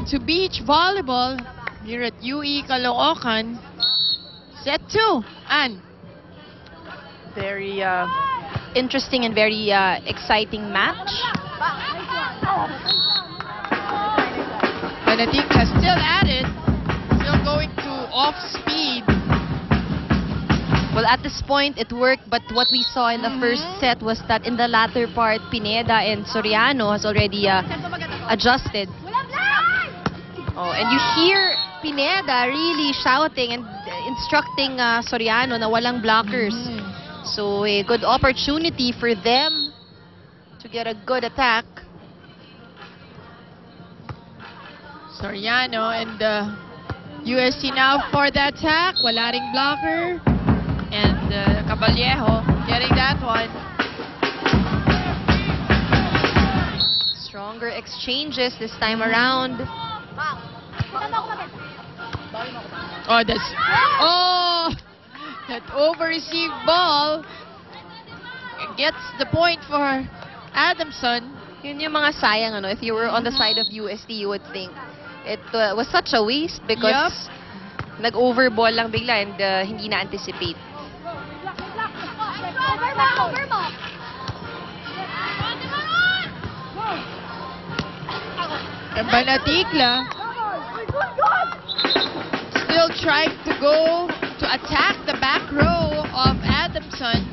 to beach volleyball here at UE Caloocan. Set 2. Ann. Very interesting and very exciting match. Panatilla still at it. Still going to off speed. Well, at this point, it worked, but what we saw in the first set was that in the latter part, Pineda and Soriano has already adjusted. Oh, and you hear Pineda really shouting and instructing Soriano na walang blockers. So, a good opportunity for them to get a good attack. Soriano and UST now for the attack. Wala ring blocker. And Caballejo getting that one. Stronger exchanges this time around. Oh, that's... Oh! That over-received ball gets the point for Adamson. Yun yung mga sayang, ano? If you were on the side of UST, you would think it was such a waste because nag-overball lang bigla and hindi na-anticipate. And Panatilla still trying to go to attack the back row of Adamson.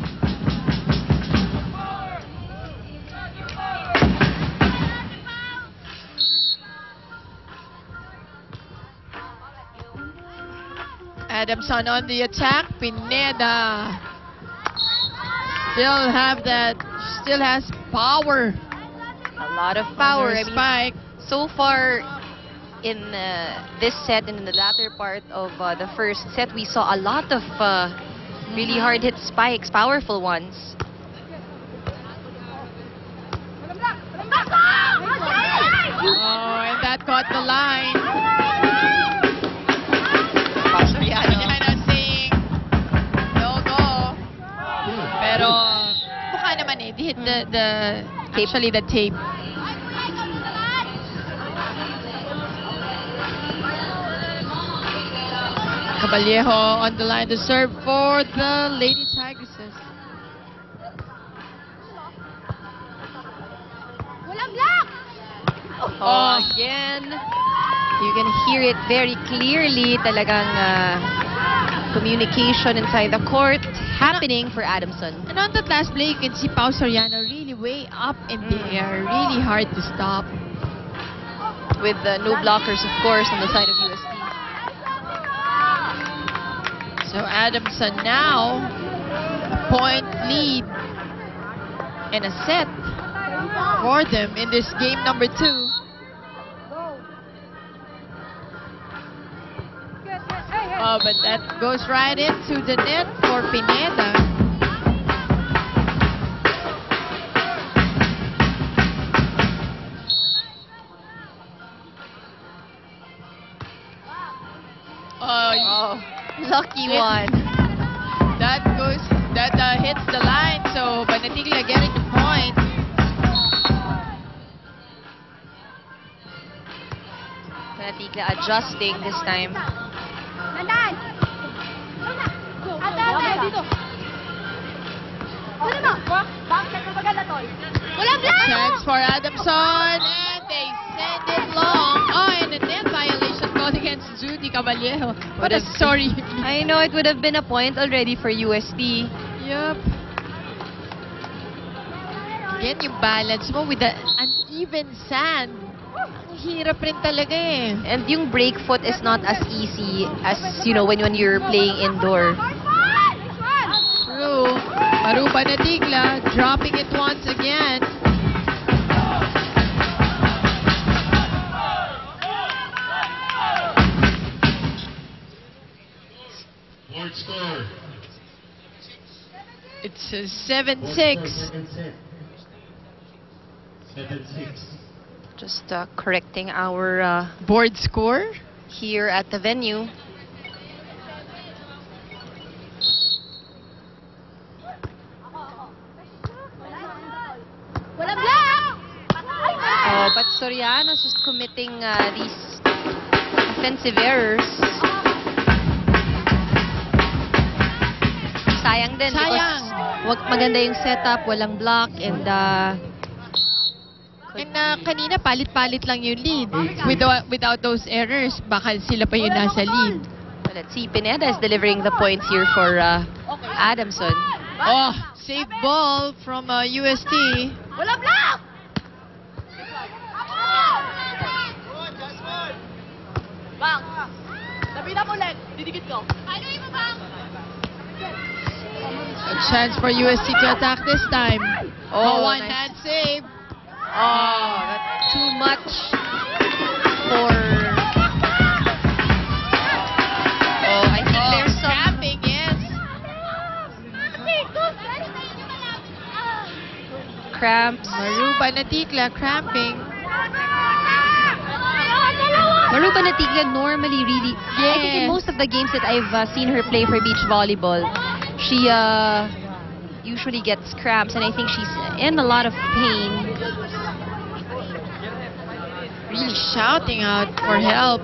Adamson on the attack. Pineda still has power. A lot of power. I mean, spike. so far in this set and in the latter part of the first set, we saw a lot of really hard-hit spikes, powerful ones. Oh, and that caught the line. Soriano saying no go. Pero mukha naman eh. They hit actually the tape. Caballejo on the line to serve for the Lady Tigresses. Oh, again, you can hear it very clearly. Talagang communication inside the court happening for Adamson. And on that last play, you can see Pao Soriano really way up in the air. Really hard to stop. With no blockers, of course, on the side of UST. So Adamson now a point lead and a set for them in this game number 2. Oh, but that goes right into the net for Pineda. Oh, lucky one. That hits the line, so Panatilla getting the point. Panatilla adjusting this time. Chance for Adamson, and they send it long. Oh, and a net violation called against Judy Caballejo. What a story. I know, it would have been a point already for UST. Yup. Again, yung balance mo with the uneven sand. Ang hirap rin talaga eh. And yung break foot is not as easy as, you know, when you're playing indoor. True. Maru Panatilla dropping it once again. Board score. It's a 7-6. 7-6. Just correcting our Board score? here at the venue. Oh, but Soriano's just committing these defensive errors. Sayang din Sayang. because maganda yung setup, walang block, and kanina palit-palit lang yung lead. Without those errors, baka sila pa yung nasa lead. well, let's see, Pineda is delivering the points here for Adamson. Oh, save ball from UST. Wala block! Bang! Labina mo ulit. Didikit ko. A chance for UST to attack this time. Oh, one nice. hand save. Oh, that's too much for... Oh, I think there's some... Cramping, yes. cramps. Maruba Natikla cramping. Maruba Natigla normally really... I think in Yes. most of the games that I've seen her play for beach volleyball, she usually gets cramps, and I think she's in a lot of pain. Really shouting out for help.